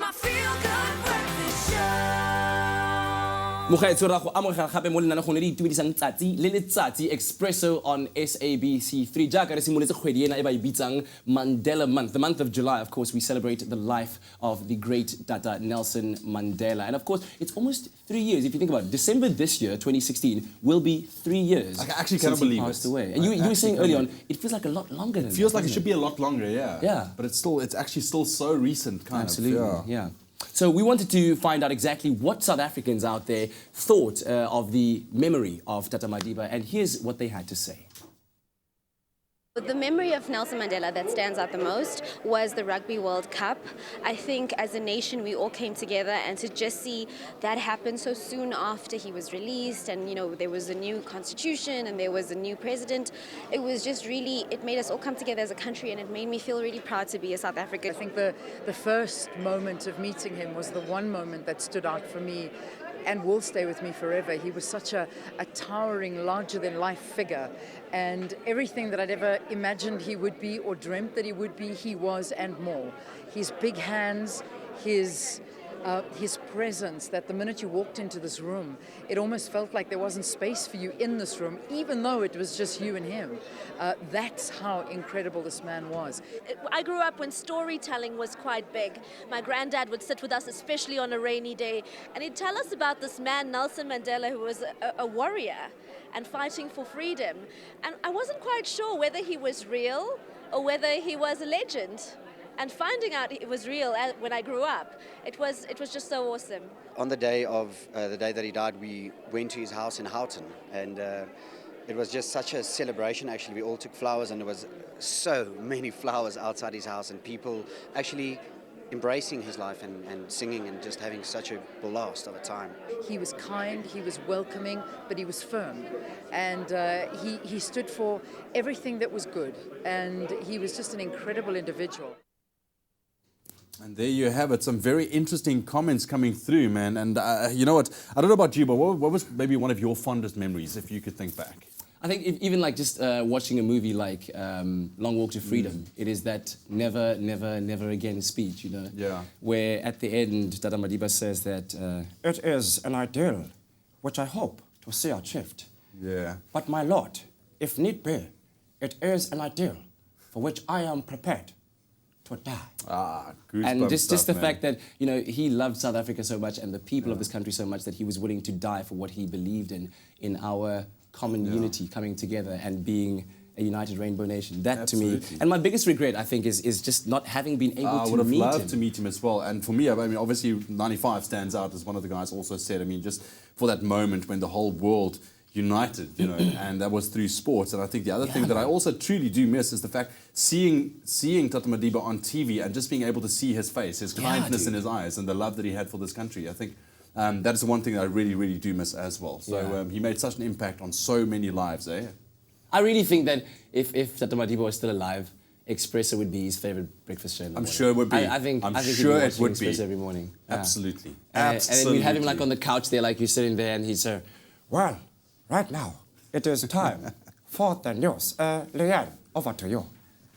my feel-good breakfast show. Moghaetso ra go amogela gape mo lenaneng le le itumedisang tsatsi le letsatsi Expresso on SABC3. Jaaka re simoletse kgwedi ena e ba e bitsang Mandela Month. The month of July, of course, we celebrate the life of the great Tata Nelson Mandela. And of course, it's almost 3 years. If you think about it, December this year, 2016, will be 3 years I actually cannot believe he passed it. away. And you were saying early on, it feels like a lot longer than that. It feels like it doesn't should be a lot longer, yeah. Yeah. But it's actually still so recent, kind Absolutely, of. yeah. So we wanted to find out exactly what South Africans out there thought of the memory of Tata Madiba, and here's what they had to say. The memory of Nelson Mandela that stands out the most was the Rugby World Cup. I think as a nation we all came together, and to just see that happen so soon after he was released, and you know there was a new constitution and there was a new president, it was just really, it made us all come together as a country, and it made me feel really proud to be a South African. I think the first moment of meeting him was the one moment that stood out for me and will stay with me forever. He was such a towering, larger-than-life figure, and everything that I'd ever imagined he would be or dreamt that he would be, he was and more. His big hands, his presence, that the minute you walked into this room, it almost felt like there wasn't space for you in this room, even though it was just you and him. That's how incredible this man was. I grew up when storytelling was quite big. My granddad would sit with us, especially on a rainy day, and he'd tell us about this man, Nelson Mandela, who was a warrior and fighting for freedom. And I wasn't quite sure whether he was real or whether he was a legend. And finding out it was real when I grew up, it was just so awesome. On the day that he died, we went to his house in Houghton, and it was just such a celebration. Actually, we all took flowers, and there was so many flowers outside his house, and people actually embracing his life and singing and just having such a blast of a time. He was kind, he was welcoming, but he was firm. And he stood for everything that was good. And he was just an incredible individual. And there you have it, some very interesting comments coming through, man. And you know what, I don't know about you, but what was maybe one of your fondest memories, if you could think back? I think even like just watching a movie like Long Walk to Freedom, it is that never, never, never again speech, you know? Yeah. Where at the end, Tata Madiba says that it is an ideal which I hope to see achieved. Yeah. But my Lord, if need be, it is an ideal for which I am prepared to die. And just the fact that, you know, he loved South Africa so much and the people of this country so much that he was willing to die for what he believed in our common unity, coming together and being a united rainbow nation. That to me, and my biggest regret, I think, is just not having been able to meet him. I would have loved to meet him as well. And for me, I mean, obviously 95 stands out, as one of the guys also said. I mean, just for that moment when the whole world united, you know, and that was through sports. And I think the other thing that I also truly do miss is the fact seeing Tata Madiba on TV and just being able to see his face, his kindness in his eyes, and the love that he had for this country. I think that is the one thing that I really, really do miss as well. So he made such an impact on so many lives, eh? I really think that if Tata Madiba was still alive, Expresso would be his favorite breakfast show in the morning. Sure it would be. I think sure it would be. Expresso every morning. Absolutely. And then we'd have him like on the couch there, like you're sitting there, and he'd say, well, right now, it is time for the news. Leanne, over to you.